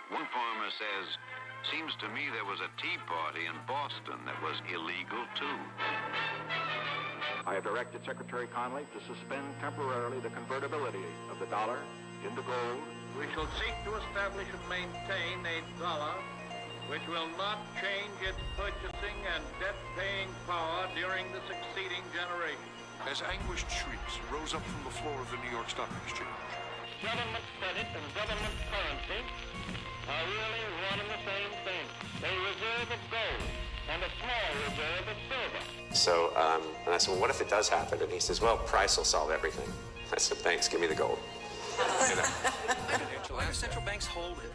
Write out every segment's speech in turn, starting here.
One farmer says, seems to me there was a tea party in Boston that was illegal too. I have directed Secretary Connally to suspend temporarily the convertibility of the dollar into gold. We shall seek to establish and maintain a dollar which will not change its purchasing and debt-paying power during the succeeding generation. As anguished shrieks rose up from the floor of the New York Stock Exchange. Government credit and government currency are really one and the same thing. A reserve of gold and a small reserve of silver. So, and I said, well, what if it does happen? And he says, well, price will solve everything. I said, thanks, give me the gold. You know? Why do central banks hold it?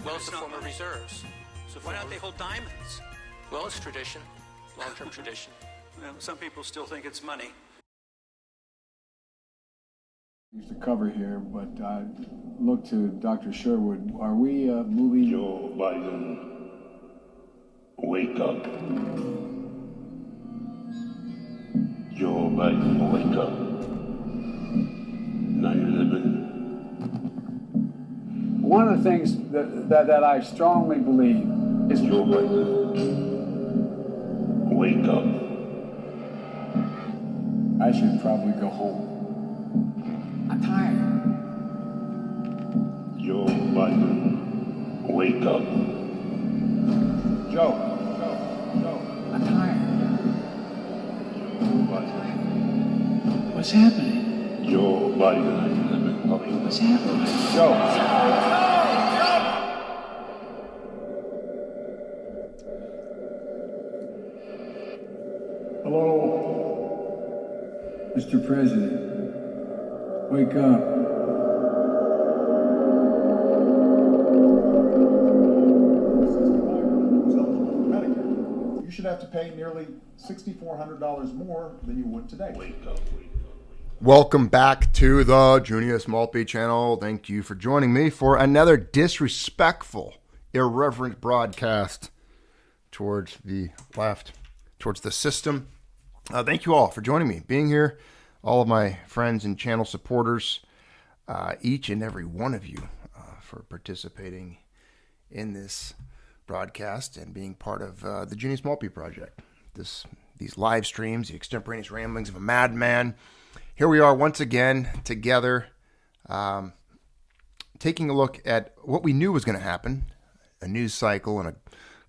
Well, it's a form of reserves. So why don't they hold diamonds? Well, it's tradition, long-term tradition. Well, some people still think it's money. Used to cover here, but I look to Dr. Sherwood. Are we moving? Joe Biden, wake up. Joe Biden, wake up. 9/11. One of the things that I strongly believe is Joe Biden, wake up. I should probably go home. I'm tired. Joe Biden, wake up. Joe. I'm tired. Joe Biden. What's happening? Joe Biden, 9/11. What's happening? Joe. Hello, Mr. President. Wake up. You should have to pay nearly $6,400 more than you would today. Wake up. Welcome back to the Junius Maltby channel. Thank you for joining me for another disrespectful, irreverent broadcast towards the left, towards the system. Thank you all for joining me, being here. All of my friends and channel supporters, each and every one of you for participating in this broadcast and being part of the Junius Maltby project. These live streams, the extemporaneous ramblings of a madman. Here we are once again together, taking a look at what we knew was going to happen, a news cycle and a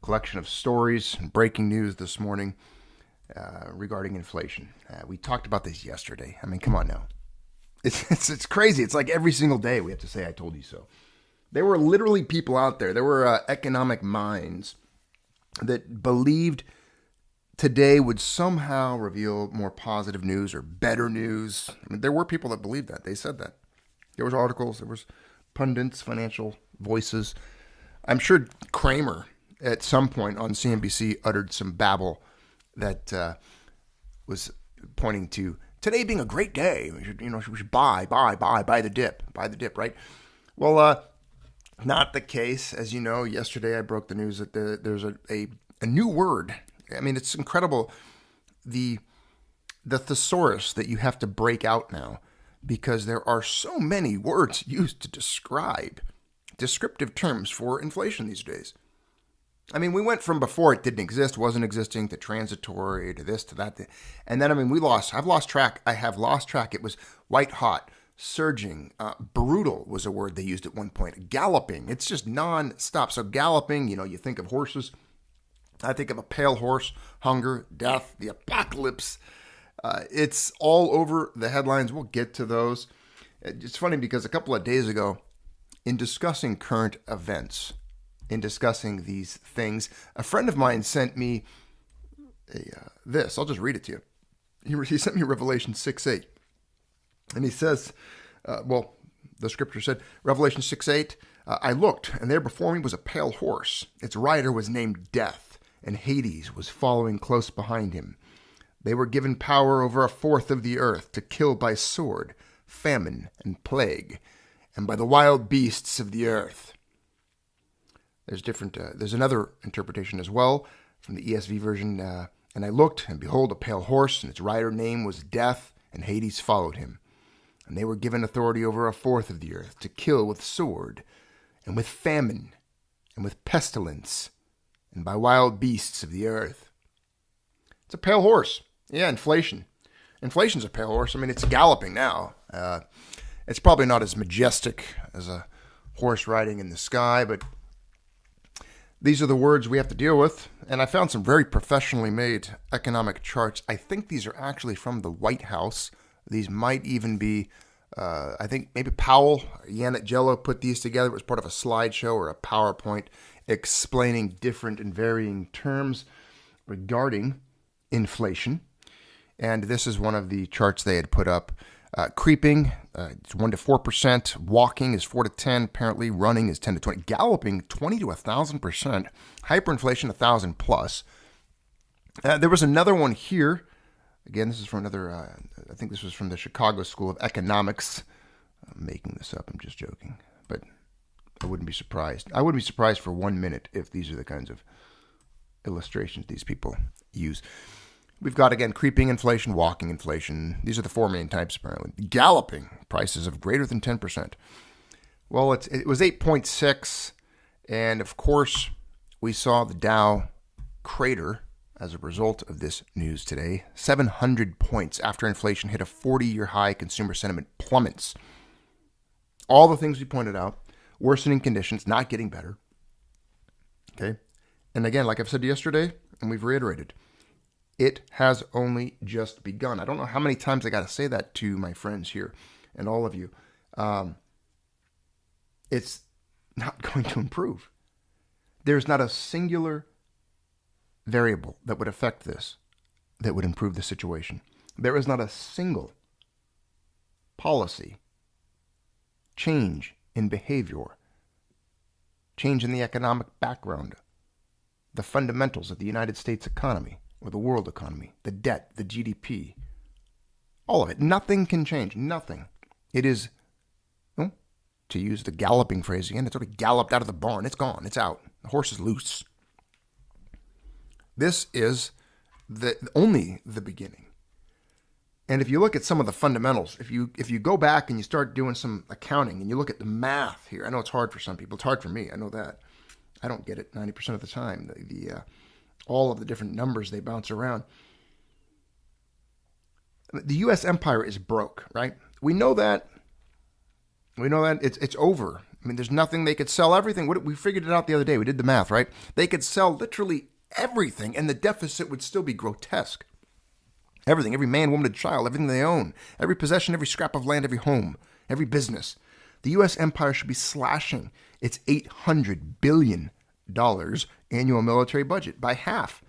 collection of stories and breaking news this morning regarding inflation. We talked about this yesterday. I mean, come on now. It's crazy. It's like every single day we have to say, I told you so. There were literally people out there. There were economic minds that believed today would somehow reveal more positive news or better news. I mean, there were people that believed that. They said that. There was articles. There was pundits, financial voices. I'm sure Kramer at some point on CNBC uttered some babble that was pointing to today being a great day. We should buy the dip, right? Well, not the case. As you know, yesterday I broke the news that there's a new word. I mean, it's incredible the thesaurus that you have to break out now, because there are so many words used to describe descriptive terms for inflation these days. I mean, we went from before it didn't exist, wasn't existing, to transitory, to this, to that. And then, I mean, I've lost track. I have lost track. It was white hot, surging, brutal was a word they used at one point. Galloping. It's just non-stop. So galloping, you think of horses. I think of a pale horse, hunger, death, the apocalypse. It's all over the headlines. We'll get to those. It's funny because a couple of days ago, in discussing current events, in discussing these things, a friend of mine sent me this. I'll just read it to you. He sent me Revelation 6:8. And he says, the scripture said, Revelation 6:8, I looked, and there before me was a pale horse. Its rider was named Death, and Hades was following close behind him. They were given power over a fourth of the earth to kill by sword, famine, and plague, and by the wild beasts of the earth. There's another interpretation as well from the ESV version. And I looked, and behold, a pale horse, and its rider name was Death, and Hades followed him. And they were given authority over a fourth of the earth to kill with sword, and with famine, and with pestilence, and by wild beasts of the earth. It's a pale horse. Yeah, inflation. Inflation's a pale horse. I mean, it's galloping now. It's probably not as majestic as a horse riding in the sky, but these are the words we have to deal with. And I found some very professionally made economic charts. I think these are actually from the White House. These might even be, I think maybe Powell, Janet Jello put these together. It was part of a slideshow or a PowerPoint explaining different and varying terms regarding inflation. And this is one of the charts they had put up. Creeping, it's 1 to 4%. Walking is 4 to 10. Apparently, running is 10 to 20. Galloping, 20 to 1,000%. Hyperinflation, 1,000 plus. There was another one here. Again, this is from another, I think this was from the Chicago School of Economics. I'm making this up. I'm just joking. But I wouldn't be surprised. I wouldn't be surprised for 1 minute if these are the kinds of illustrations these people use. We've got, again, creeping inflation, walking inflation. These are the four main types, apparently. Galloping, prices of greater than 10%. Well, it was 8.6, and of course, we saw the Dow crater as a result of this news today. 700 points after inflation hit a 40-year high, consumer sentiment plummets. All the things we pointed out, worsening conditions, not getting better. Okay? And again, like I've said yesterday, and we've reiterated, it has only just begun. I don't know how many times I got to say that to my friends here and all of you. It's not going to improve. There's not a singular variable that would affect this, that would improve the situation. There is not a single policy, change in behavior, change in the economic background, the fundamentals of the United States economy, or the world economy, the debt, the GDP, all of it. Nothing can change. Nothing. It is, well, to use the galloping phrase again, it's already galloped out of the barn. It's gone. It's out. The horse is loose. This is only the beginning. And if you look at some of the fundamentals, if you go back and you start doing some accounting and you look at the math here, I know it's hard for some people. It's hard for me. I know that. I don't get it 90% of the time. All of the different numbers they bounce around. The U.S. empire is broke, right? We know that. We know that it's over. I mean, there's nothing they could sell. Everything. We figured it out the other day. We did the math, right? They could sell literally everything, and the deficit would still be grotesque. Everything, every man, woman, and child, everything they own, every possession, every scrap of land, every home, every business. The U.S. empire should be slashing its $800 billion annual military budget by half.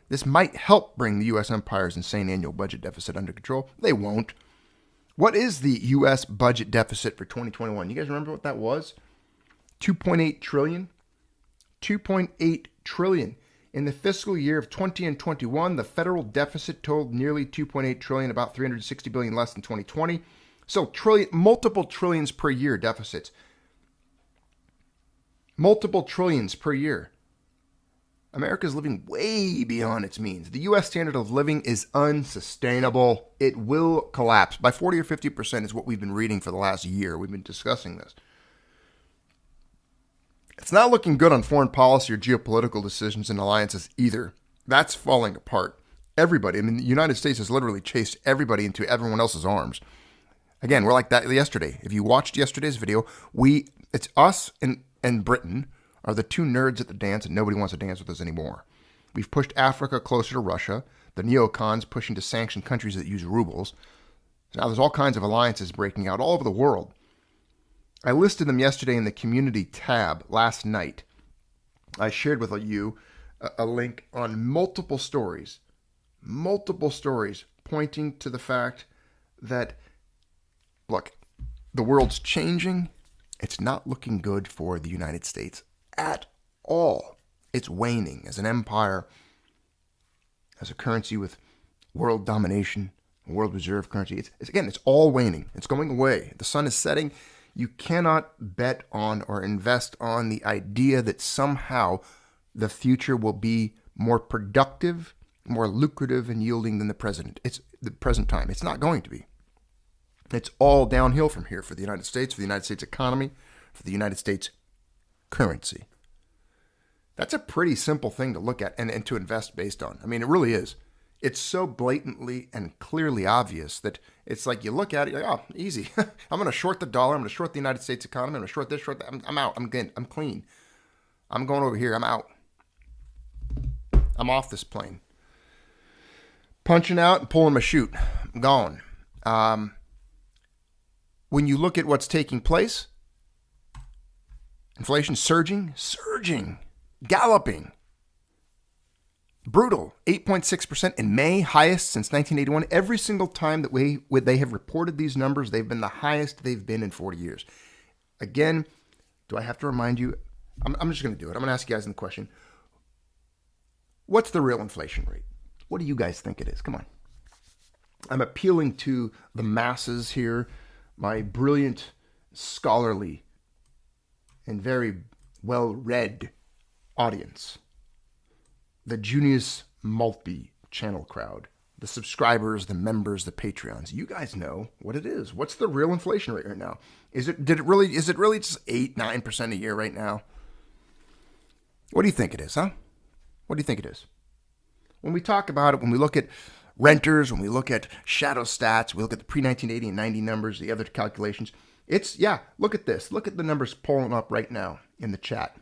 This might help bring the U.S. empire's insane annual budget deficit under control. They won't. What is the U.S. budget deficit for 2021? You guys remember what that was? $2.8 trillion. $2.8 trillion. In the fiscal year of 20 and 21, the federal deficit totaled nearly $2.8 trillion, about $360 billion less than 2020. So multiple trillions per year deficits. Multiple trillions per year. America is living way beyond its means. The U.S. standard of living is unsustainable. It will collapse. By 40 or 50% is what we've been reading for the last year. We've been discussing this. It's not looking good on foreign policy or geopolitical decisions and alliances either. That's falling apart. Everybody, I mean, the United States has literally chased everybody into everyone else's arms. Again, we're like that yesterday. If you watched yesterday's video, it's us and Britain are the two nerds at the dance, and nobody wants to dance with us anymore. We've pushed Africa closer to Russia, the neocons pushing to sanction countries that use rubles. So now there's all kinds of alliances breaking out all over the world. I listed them yesterday in the community tab last night. I shared with you a link on multiple stories pointing to the fact that, look, the world's changing. It's not looking good for the United States at all. It's waning as an empire, as a currency with world domination, world reserve currency. It's all waning. It's going away. The sun is setting. You cannot bet on or invest on the idea that somehow the future will be more productive, more lucrative and yielding than the present time. It's not going to be. It's all downhill from here for the United States, for the United States economy, for the United States currency. That's a pretty simple thing to look at and to invest based on. I mean, it really is. It's so blatantly and clearly obvious that it's like you look at it, you're like, oh, easy. I'm going to short the dollar. I'm going to short the United States economy. I'm going to short this, short that. I'm out. I'm good. I'm clean. I'm going over here. I'm out. I'm off this plane. Punching out and pulling my chute. I'm gone. When you look at what's taking place, inflation surging, galloping. Brutal. 8.6% in May, highest since 1981. Every single time that they have reported these numbers, they've been the highest they've been in 40 years. Again, do I have to remind you? I'm just going to do it. I'm going to ask you guys the question. What's the real inflation rate? What do you guys think it is? Come on. I'm appealing to the masses here, my brilliant, scholarly, and very well-read audience. The Junius Maltby channel crowd, the subscribers, the members, the Patreons. You guys know what it is. What's the real inflation rate right now? Is it really just 8-9% a year right now? What do you think it is, huh? What do you think it is? When we talk about it, when we look at renters, when we look at shadow stats, we look at the pre-1980 and 90 numbers, the other calculations, look at this. Look at the numbers pulling up right now in the chat.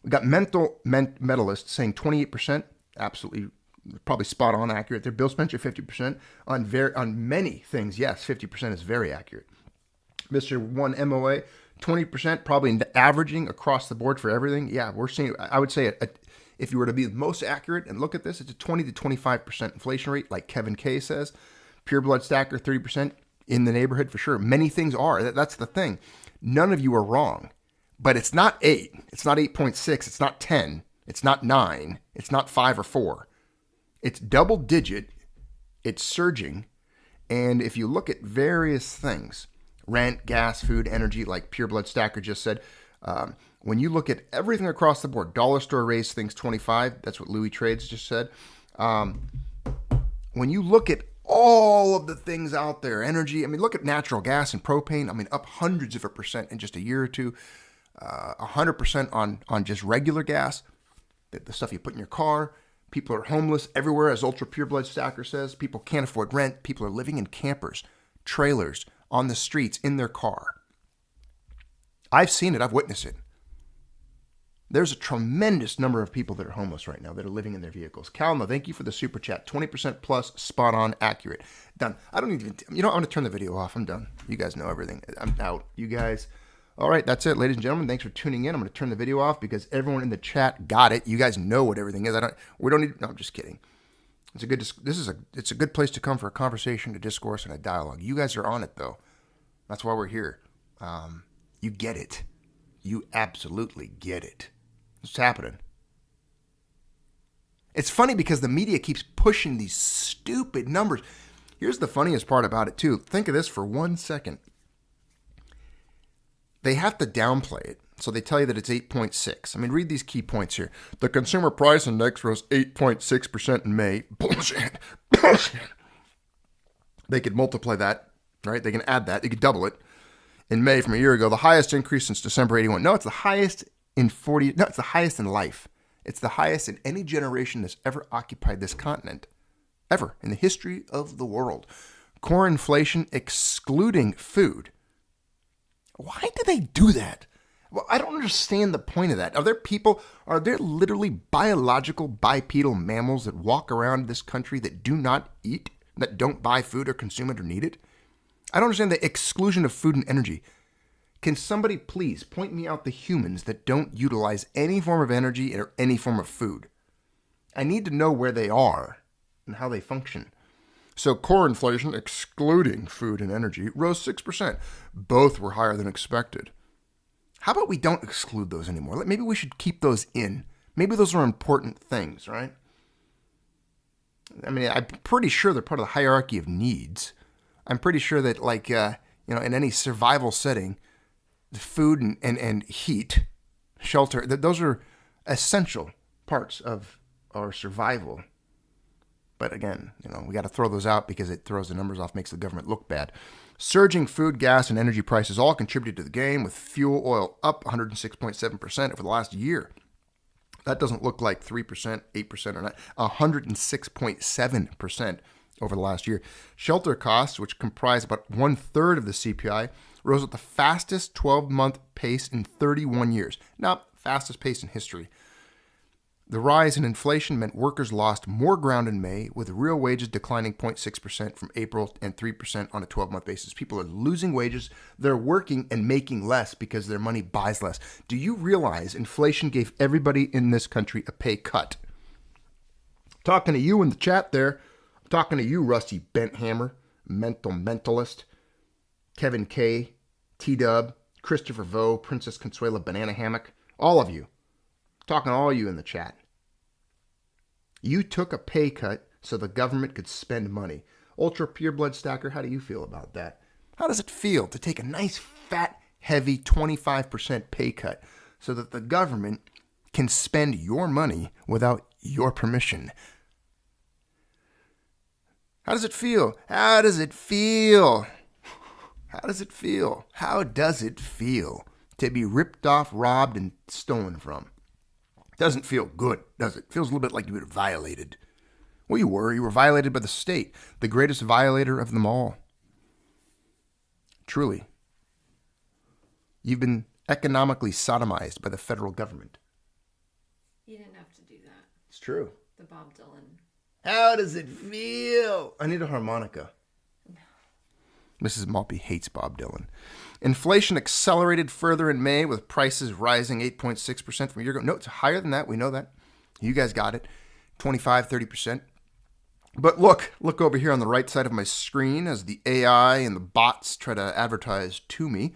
We got mentalists saying 28%, absolutely, probably spot on accurate. Their Bill Spencer 50% on many things. Yes, 50% is very accurate. Mr. 1 MOA 20%, probably averaging across the board for everything. Yeah, we're seeing. I would say if you were to be the most accurate and look at this, it's a 20 to 25% inflation rate, like Kevin K says. Pure Blood Stacker 30% in the neighborhood for sure. Many things are. That's the thing. None of you are wrong. But it's not 8. It's not 8.6. It's not 10. It's not 9. It's not 5 or 4. It's double digit. It's surging. And if you look at various things, rent, gas, food, energy, like Pure Blood Stacker just said, when you look at everything across the board, dollar store raised things 25. That's what Louis Trades just said. When you look at all of the things out there, energy, I mean, look at natural gas and propane. I mean, up hundreds of % in just a year or two. 100% on just regular gas, the stuff you put in your car. People are homeless everywhere, as Ultra Pure Blood Stacker says. People can't afford rent. People are living in campers, trailers, on the streets, in their car. I've seen it. I've witnessed it. There's a tremendous number of people that are homeless right now that are living in their vehicles. Calma, thank you for the super chat. 20% plus, spot on, accurate. Done. I don't even, I'm going to turn the video off. I'm done. You guys know everything. I'm out. You guys... All right, that's it, ladies and gentlemen. Thanks for tuning in. I'm going to turn the video off because everyone in the chat got it. You guys know what everything is. We don't need. No, I'm just kidding. It's a good place to come for a conversation, a discourse, and a dialogue. You guys are on it though. That's why we're here. You get it. You absolutely get it. What's happening? It's funny because the media keeps pushing these stupid numbers. Here's the funniest part about it too. Think of this for 1 second. They have to downplay it, so they tell you that it's 8.6. I mean, read these key points here. The consumer price index rose 8.6% in May. Bullshit. They could multiply that, right? They can add that. They could double it in May from a year ago. The highest increase since December 81. No, it's the highest in 40. No, it's the highest in life. It's the highest in any generation that's ever occupied this continent, ever in the history of the world. Core inflation excluding food. Why do they do that? Well, I don't understand the point of that. Are there literally biological bipedal mammals that walk around this country that do not eat, that don't buy food or consume it or need it? I don't understand the exclusion of food and energy. Can somebody please point me out the humans that don't utilize any form of energy or any form of food? I need to know where they are and how they function. So core inflation, excluding food and energy, rose 6%. Both were higher than expected. How about we don't exclude those anymore? Maybe we should keep those in. Maybe those are important things, right? I mean, I'm pretty sure they're part of the hierarchy of needs. I'm pretty sure that, in any survival setting, the food and heat, shelter, those are essential parts of our survival. But again, we got to throw those out because it throws the numbers off, makes the government look bad. Surging food, gas, and energy prices all contributed to the gain, with fuel oil up 106.7% over the last year. That doesn't look like 3%, 8%, or not. 106.7% over the last year. Shelter costs, which comprise about 1/3 of the CPI, rose at the fastest 12-month pace in 31 years. Now, fastest pace in history. The rise in inflation meant workers lost more ground in May, with real wages declining 0.6% from April and 3% on a 12-month basis. People are losing wages. They're working and making less because their money buys less. Do you realize inflation gave everybody in this country a pay cut? Talking to you in the chat there. I'm talking to you, Rusty Benthammer, mentalist, Kevin K, T-Dub, Christopher Vo, Princess Consuela Banana Hammock, all of you. I'm talking to all of you in the chat. You took a pay cut so the government could spend money. Ultra Pure Blood Stacker, how do you feel about that? How does it feel to take a nice, fat, heavy 25% pay cut so that the government can spend your money without your permission? How does it feel? How does it feel? How does it feel? How does it feel to be ripped off, robbed, and stolen from? Doesn't feel good, does it? Feels a little bit like you were violated. Well, you were. You were violated by the state, the greatest violator of them all. Truly. You've been economically sodomized by the federal government. You didn't have to do that. It's true. The Bob Dylan. How does it feel? I need a harmonica. No. Mrs. Maltby hates Bob Dylan. Inflation accelerated further in May, with prices rising 8.6% from a year ago. No, it's higher than that. We know that. You guys got it. 25, 30%. But look over here on the right side of my screen as the AI and the bots try to advertise to me.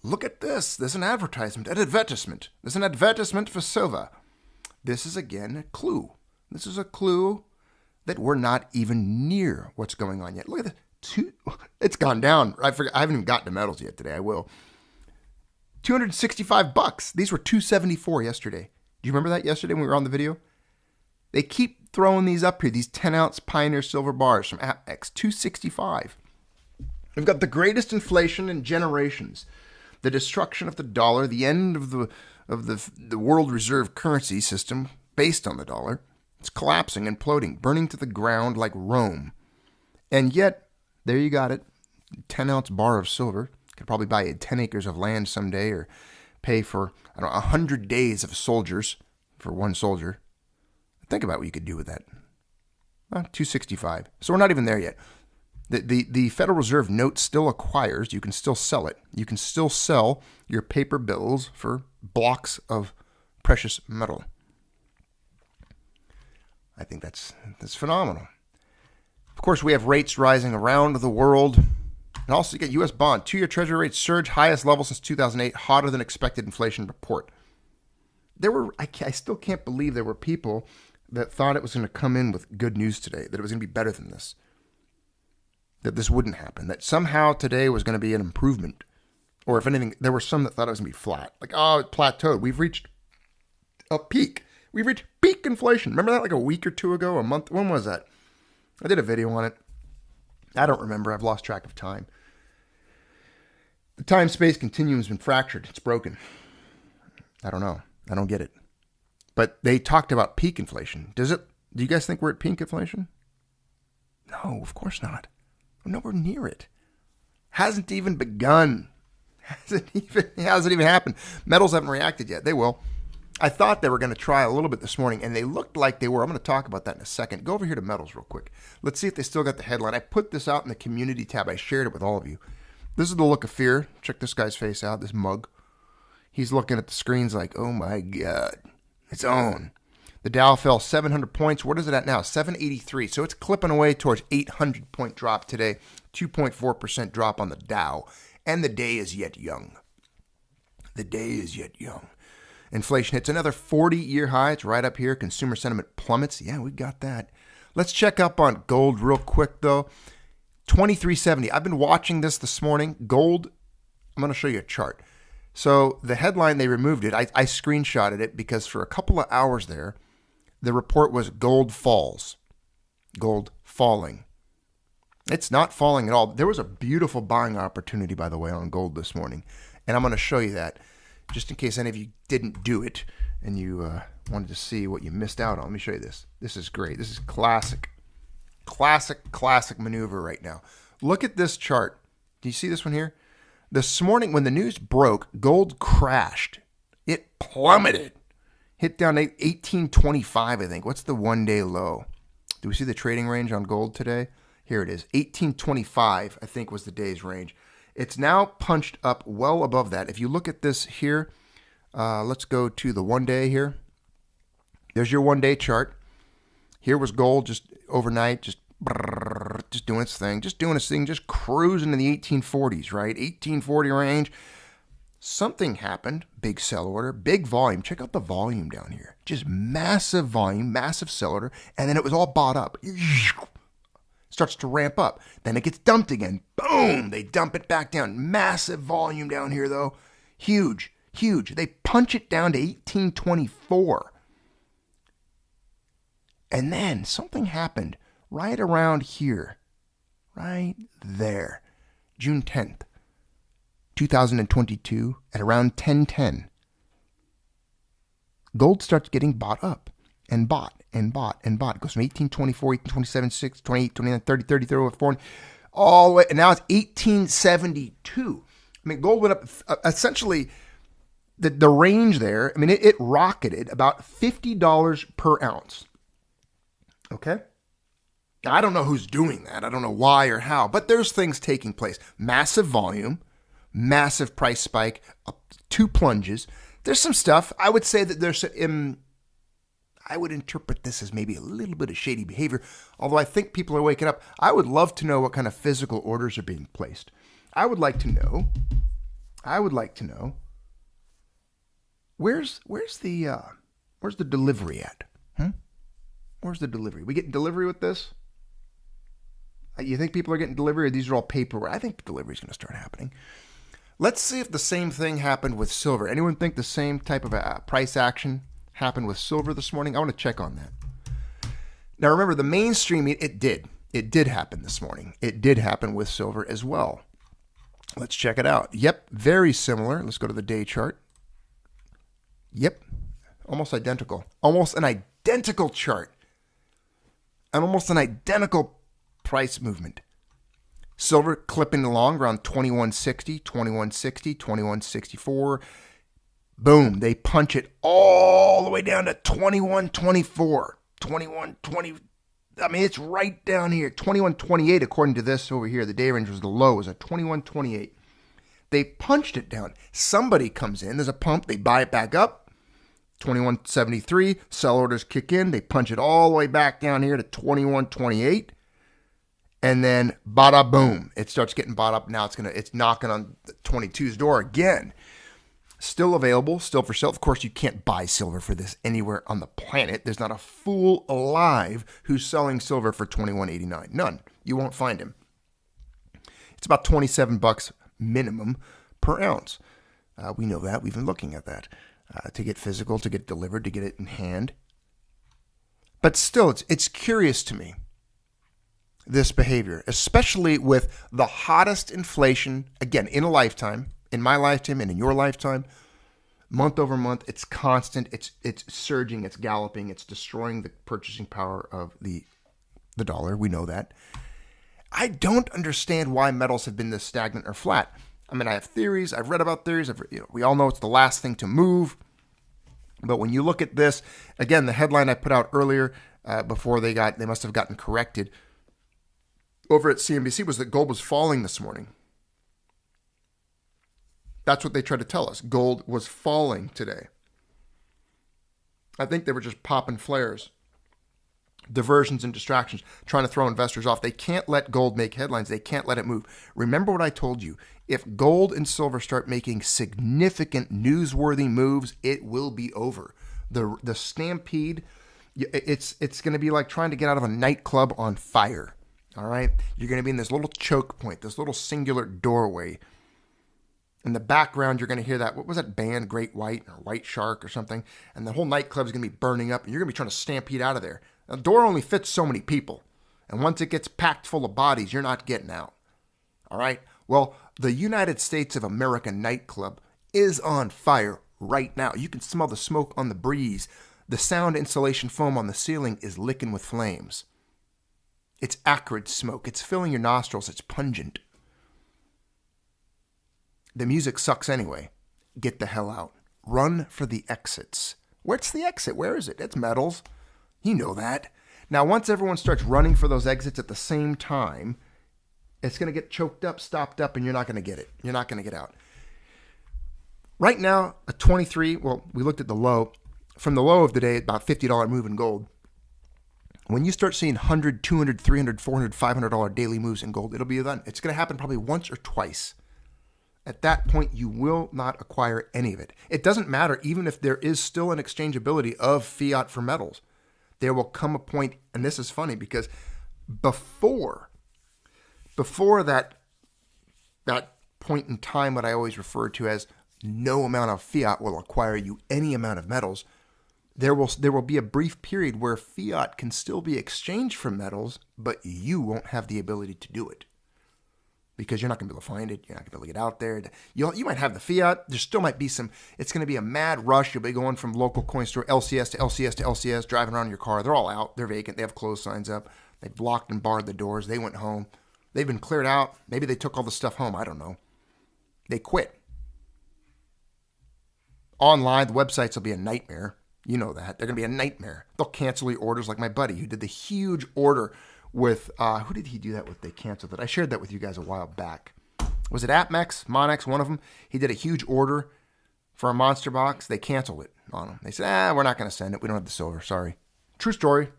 Look at this. There's an advertisement, an advertisement. There's an advertisement for silver. This is, again, a clue. This is a clue that we're not even near what's going on yet. Look at this. It's gone down. I haven't even gotten to metals yet today. I will. $265. These were $274 yesterday. Do you remember that yesterday when we were on the video? They keep throwing these up here, these 10-ounce Pioneer silver bars from AppX, $265. We've got the greatest inflation in generations, the destruction of the dollar, the end of the world reserve currency system based on the dollar. It's collapsing, imploding, burning to the ground like Rome. And yet, there you got it, 10-ounce bar of silver. Could probably buy 10 acres of land someday, or pay for, 100 days of soldiers for one soldier. Think about what you could do with that. $265. So we're not even there yet. The Federal Reserve note still acquires. You can still sell it. You can still sell your paper bills for blocks of precious metal. I think that's phenomenal. Of course, we have rates rising around the world. And also, you get U.S. bond. 2-year Treasury rates surge, highest level since 2008, hotter than expected inflation report. I still can't believe there were people that thought it was going to come in with good news today, that it was going to be better than this, that this wouldn't happen, that somehow today was going to be an improvement. Or if anything, there were some that thought it was going to be flat. Like, oh, it plateaued. We've reached a peak. We've reached peak inflation. Remember that like a week or two ago, a month? When was that? I did a video on it. I don't remember. I've lost track of time. The time-space continuum has been fractured. It's broken. I don't know. I don't get it. But they talked about peak inflation. Do you guys think we're at peak inflation? No, of course not. We're nowhere near it. Hasn't even begun. Hasn't even happened. Metals haven't reacted yet. They will. I thought they were going to try a little bit this morning, and they looked like they were. I'm going to talk about that in a second. Go over here to metals real quick. Let's see if they still got the headline. I put this out in the community tab. I shared it with all of you. This is the look of fear. Check this guy's face out, this mug. He's looking at the screens like, oh my God, it's on. The Dow fell 700 points. What is it at now? 783. So it's clipping away towards 800-point drop today. 2.4% drop on the Dow. And the day is yet young. The day is yet young. Inflation hits another 40-year high. It's right up here. Consumer sentiment plummets. Yeah, we got that. Let's check up on gold real quick, though. 2370. I've been watching this morning. Gold, I'm going to show you a chart. So the headline, they removed it. I screenshotted it because for a couple of hours there, the report was gold falls. Gold falling. It's not falling at all. There was a beautiful buying opportunity, by the way, on gold this morning. And I'm going to show you that just in case any of you didn't do it and you wanted to see what you missed out on. Let me show you this. This is great. This is classic maneuver right now. Look at this chart. Do you see this one here? This morning when the news broke, gold crashed. It plummeted. Hit down to 1825, I think. What's the one-day low? Do we see the trading range on gold today? Here it is. 1825, I think, was the day's range. It's now punched up well above that. If you look at this here, let's go to the one-day here. There's your one-day chart. Here was gold just overnight, just doing its thing, just cruising in the 1840s, right? 1840 range. Something happened, big sell order, big volume. Check out the volume down here. Just massive volume, massive sell order, and then it was all bought up. Starts to ramp up. Then it gets dumped again. Boom! They dump it back down. Massive volume down here, though. Huge, huge. They punch it down to 1824. And then something happened right around here. Right there. June 10th. 2022 at around 1010. Gold starts getting bought up and bought and bought and bought. It goes from 1824, 1827, 6, 28, 29, 30, 30, 30, 40, all the way, and now it's 1872. I mean, gold went up essentially the range there. I mean, it rocketed about $50 per ounce. Okay? Now, I don't know who's doing that. I don't know why or how, but there's things taking place. Massive volume. Massive price spike, two plunges. There's some stuff. I would say that there's I would interpret this as maybe a little bit of shady behavior, although I think people are waking up. I would love to know what kind of physical orders are being placed. I would like to know where's the delivery at? Where's the delivery? We getting delivery with this? You think people are getting delivery, or these are all paperwork? I think delivery is going to start happening. Let's see if the same thing happened with silver. Anyone think the same type of price action happened with silver this morning? I want to check on that. Now, remember, the mainstream, it did. It did happen this morning. It did happen with silver as well. Let's check it out. Yep, very similar. Let's go to the day chart. Yep, almost identical. Almost an identical chart. And almost an identical price movement. Silver clipping along around 2160, 2160, 2164. Boom, they punch it all the way down to 2124, 2120. I mean, it's right down here. 2128, according to this over here. The day range was the low, was at 2128. They punched it down. Somebody comes in, there's a pump, they buy it back up. 2173, sell orders kick in. They punch it all the way back down here to 2128. And then, bada boom, it starts getting bought up. Now it's knocking on 22's door again. Still available, still for sale. Of course, you can't buy silver for this anywhere on the planet. There's not a fool alive who's selling silver for $21.89. None. You won't find him. It's about $27 minimum per ounce. We know that. We've been looking at that. To get physical, to get delivered, to get it in hand. But still, it's curious to me, this behavior, especially with the hottest inflation, again, in a lifetime, in my lifetime and in your lifetime, month over month, it's constant, it's surging, it's galloping, it's destroying the purchasing power of the dollar. We know that. I don't understand why metals have been this stagnant or flat. I mean, I have theories. I've read about theories. We all know it's the last thing to move. But when you look at this, again, the headline I put out earlier before they must have gotten corrected over at CNBC was that gold was falling this morning. That's what they tried to tell us. Gold was falling today. I think they were just popping flares, diversions and distractions, trying to throw investors off. They can't let gold make headlines. They can't let it move. Remember what I told you. If gold and silver start making significant newsworthy moves, it will be over. The stampede, it's going to be like trying to get out of a nightclub on fire. All right? You're going to be in this little choke point, this little singular doorway. In the background, you're going to hear that, what was that band, Great White or White Shark or something? And the whole nightclub is going to be burning up, and you're going to be trying to stampede out of there. The door only fits so many people. And once it gets packed full of bodies, you're not getting out. All right? Well, the United States of America nightclub is on fire right now. You can smell the smoke on the breeze. The sound insulation foam on the ceiling is licking with flames. It's acrid smoke. It's filling your nostrils. It's pungent. The music sucks anyway. Get the hell out. Run for the exits. Where's the exit? Where is it? It's metals. You know that. Now, once everyone starts running for those exits at the same time, it's going to get choked up, stopped up, and you're not going to get it. You're not going to get out. Right now, a 23, well, we looked at the low. From the low of the day, about $50 move in gold. When you start seeing $100, $200, $300, $400, $500 daily moves in gold, it'll be done. It's going to happen probably once or twice. At that point, you will not acquire any of it. It doesn't matter even if there is still an exchangeability of fiat for metals. There will come a point, and this is funny because before that point in time that I always refer to as no amount of fiat will acquire you any amount of metals, there will be a brief period where fiat can still be exchanged for metals, but you won't have the ability to do it. Because you're not going to be able to find it. You're not going to be able to get out there. You might have the fiat. There still might be some. It's going to be a mad rush. You'll be going from local coin store, LCS to LCS to LCS, driving around in your car. They're all out. They're vacant. They have closed signs up. They've locked and barred the doors. They went home. They've been cleared out. Maybe they took all the stuff home. I don't know. They quit. Online, the websites will be a nightmare. You know that. They're going to be a nightmare. They'll cancel the orders like my buddy who did the huge order with, who did he do that with? They canceled it. I shared that with you guys a while back. Was it AppMex, Monex, one of them? He did a huge order for a monster box. They canceled it on him. They said, we're not going to send it. We don't have the silver. Sorry. True story.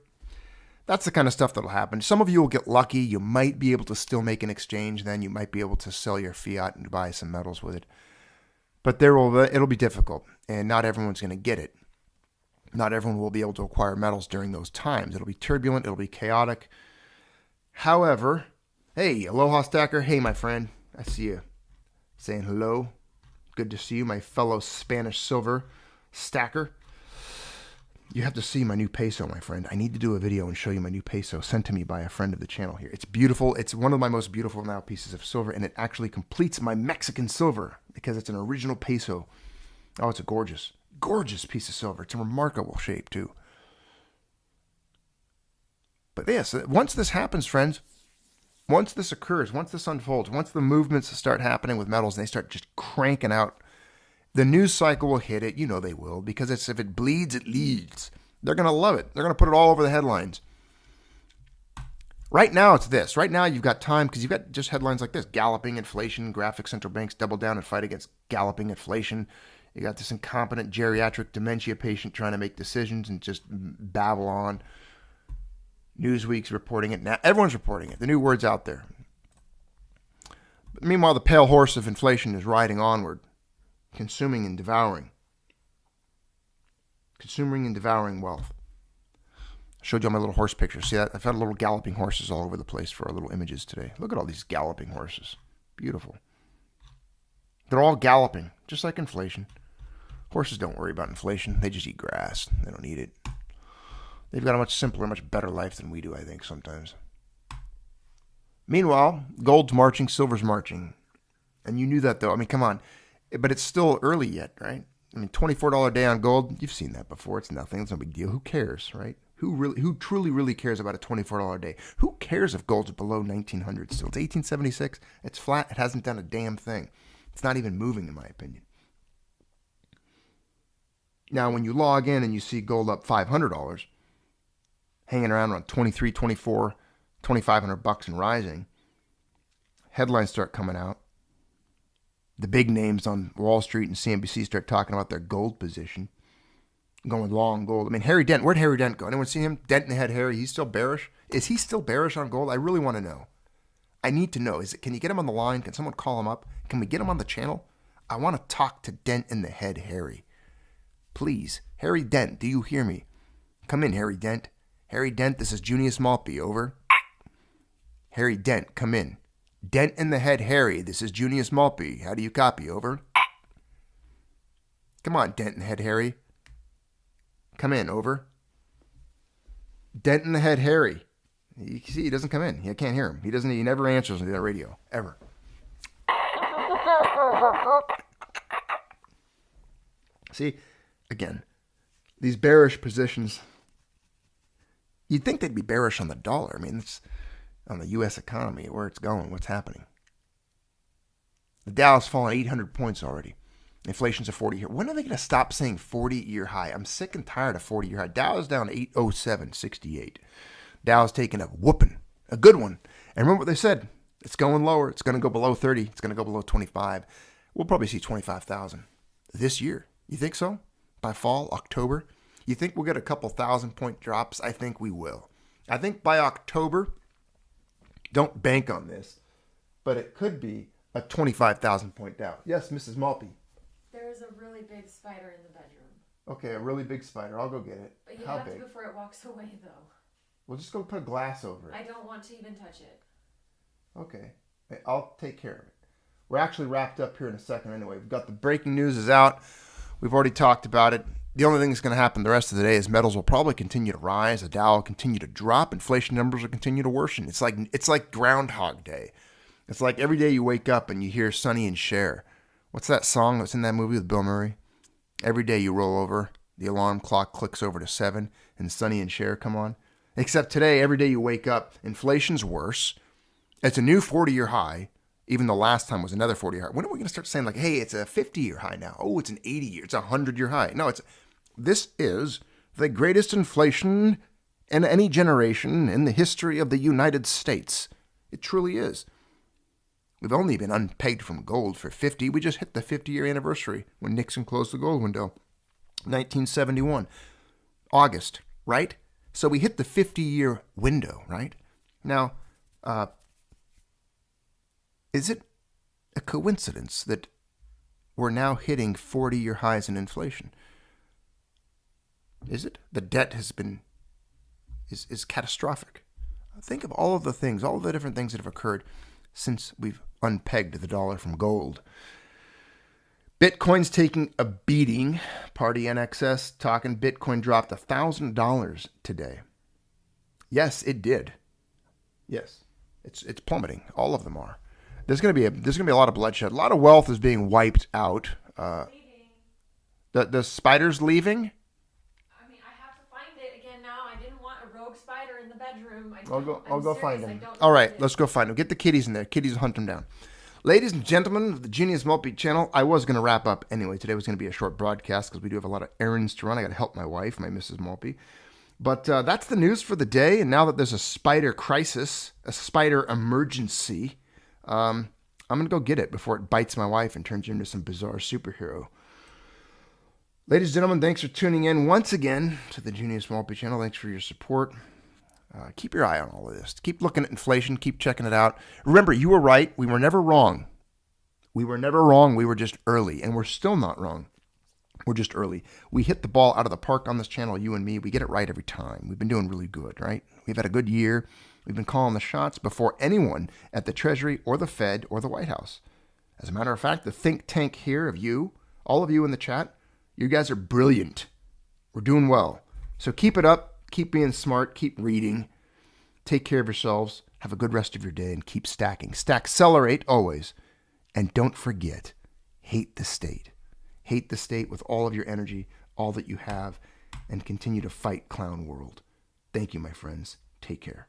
That's the kind of stuff that'll happen. Some of you will get lucky. You might be able to still make an exchange. Then you might be able to sell your fiat and buy some metals with it. But it'll be difficult, and not everyone's going to get it. Not everyone will be able to acquire metals during those times. It'll be turbulent. It'll be chaotic. However, hey, Aloha Stacker. Hey, my friend. I see you saying hello. Good to see you, my fellow Spanish silver stacker. You have to see my new peso, my friend. I need to do a video and show you my new peso sent to me by a friend of the channel here. It's beautiful. It's one of my most beautiful now pieces of silver, and it actually completes my Mexican silver because it's an original peso. Oh, it's a gorgeous, gorgeous piece of silver. It's a remarkable shape, too. But yes, once this happens, friends, once this occurs, once this unfolds, once the movements start happening with metals and they start just cranking out, the news cycle will hit it. You know they will, because if it bleeds, it leads. They're going to love it. They're going to put it all over the headlines. Right now, it's this. Right now, you've got time, because you've got just headlines like this. Galloping inflation, graphic central banks double down and fight against galloping inflation. You got this incompetent geriatric dementia patient trying to make decisions and just babble on. Newsweek's reporting it now. Everyone's reporting it. The new word's out there. But meanwhile, the pale horse of inflation is riding onward, consuming and devouring. Consuming and devouring wealth. I showed you all my little horse pictures. See that? I've had little galloping horses all over the place for our little images today. Look at all these galloping horses. Beautiful. They're all galloping, just like inflation. Horses don't worry about inflation. They just eat grass. They don't eat it. They've got a much simpler, much better life than we do, I think, sometimes. Meanwhile, gold's marching, silver's marching. And you knew that, though. I mean, come on. But it's still early yet, right? I mean, $24 a day on gold, you've seen that before. It's nothing. It's no big deal. Who cares, right? Who truly cares about a $24 a day? Who cares if gold's below 1900 still? It's 1876. It's flat. It hasn't done a damn thing. It's not even moving, in my opinion. Now, when you log in and you see gold up $500, hanging around 23, 24, $2,500 and rising, headlines start coming out. The big names on Wall Street and CNBC start talking about their gold position, going long gold. I mean, Harry Dent, where'd Harry Dent go? Anyone see him? Dent in the head Harry, he's still bearish? Is he still bearish on gold? I really want to know. I need to know. Can you get him on the line? Can someone call him up? Can we get him on the channel? I want to talk to Dent in the head Harry. Please. Harry Dent, do you hear me? Come in, Harry Dent. Harry Dent, this is Junius Maltby, over. Harry Dent, come in. Dent in the head Harry, this is Junius Maltby. How do you copy, over? Come on, Dent in the head Harry. Come in, over. Dent in the head Harry. You see, he doesn't come in. I can't hear him. He never answers on the radio, ever. See, again, these bearish positions, you'd think they'd be bearish on the dollar. I mean, it's on the U.S. economy, where it's going, what's happening. The Dow's fallen 800 points already. Inflation's a 40-year. When are they going to stop saying 40-year high? I'm sick and tired of 40-year high. Dow's down 807.68. Dow's taking a whooping, a good one. And remember what they said. It's going lower. It's going to go below 30. It's going to go below 25. We'll probably see 25,000 this year. You think so? By fall, October? You think we'll get a couple 1,000-point drops? I think we will. I think by October, don't bank on this, but it could be a 25,000-point Dow. Yes, Mrs. Maltby. There's a really big spider in the bedroom. Okay, a really big spider. I'll go get it. But you How have big? to before it walks away, though. We'll just go put a glass over it. I don't want to even touch it. Okay. I'll take care of it. We're actually wrapped up here in a second anyway. We've got the breaking news is out. We've already talked about it. The only thing that's going to happen the rest of the day is metals will probably continue to rise. The Dow will continue to drop. Inflation numbers will continue to worsen. It's like Groundhog Day. It's like every day you wake up and you hear Sonny and Cher. What's that song that's in that movie with Bill Murray? Every day you roll over, the alarm clock clicks over to 7, and Sonny and Cher come on. Except today, every day you wake up, inflation's worse. It's a new 40-year high. Even the last time was another 40-year high. When are we going to start saying, like, hey, it's a 50-year high now? Oh, it's an 80-year. It's a 100-year high. No, this is the greatest inflation in any generation in the history of the United States. It truly is. We've only been unpegged from gold for 50. We just hit the 50-year anniversary when Nixon closed the gold window. 1971. August, right? So we hit the 50-year window, right? Now, is it a coincidence that we're now hitting 40-year highs in inflation? Is it? The debt has been is catastrophic. Think of all of the things, all of the different things that have occurred since we've unpegged the dollar from gold. Bitcoin's taking a beating. Party NXS talking Bitcoin dropped $1,000 today. Yes, it did. Yes, it's plummeting. All of them are. There's going to be a lot of bloodshed. A lot of wealth is being wiped out. The spider's leaving. I mean, I have to find it again now. I didn't want a rogue spider in the bedroom. I'll go find him. All right, let's go find him. Get the kitties in there. Kitties will hunt them down. Ladies and gentlemen of the Junius Maltby channel, I was going to wrap up anyway. Today was going to be a short broadcast because we do have a lot of errands to run. I got to help my wife, my Mrs. Maltby. But that's the news for the day. And now that there's a spider crisis, a spider emergency, I'm going to go get it before it bites my wife and turns her into some bizarre superhero. Ladies and gentlemen, thanks for tuning in once again to the Junius Maltby channel. Thanks for your support. Keep your eye on all of this. Keep looking at inflation. Keep checking it out. Remember, you were right. We were never wrong. We were never wrong. We were just early. And we're still not wrong. We're just early. We hit the ball out of the park on this channel, you and me. We get it right every time. We've been doing really good, right? We've had a good year. We've been calling the shots before anyone at the Treasury or the Fed or the White House. As a matter of fact, the think tank here of you, all of you in the chat, you guys are brilliant. We're doing well. So keep it up. Keep being smart. Keep reading. Take care of yourselves. Have a good rest of your day and keep stacking. Stackcelerate always. And don't forget, hate the state. Hate the state with all of your energy, all that you have, and continue to fight Clown World. Thank you, my friends. Take care.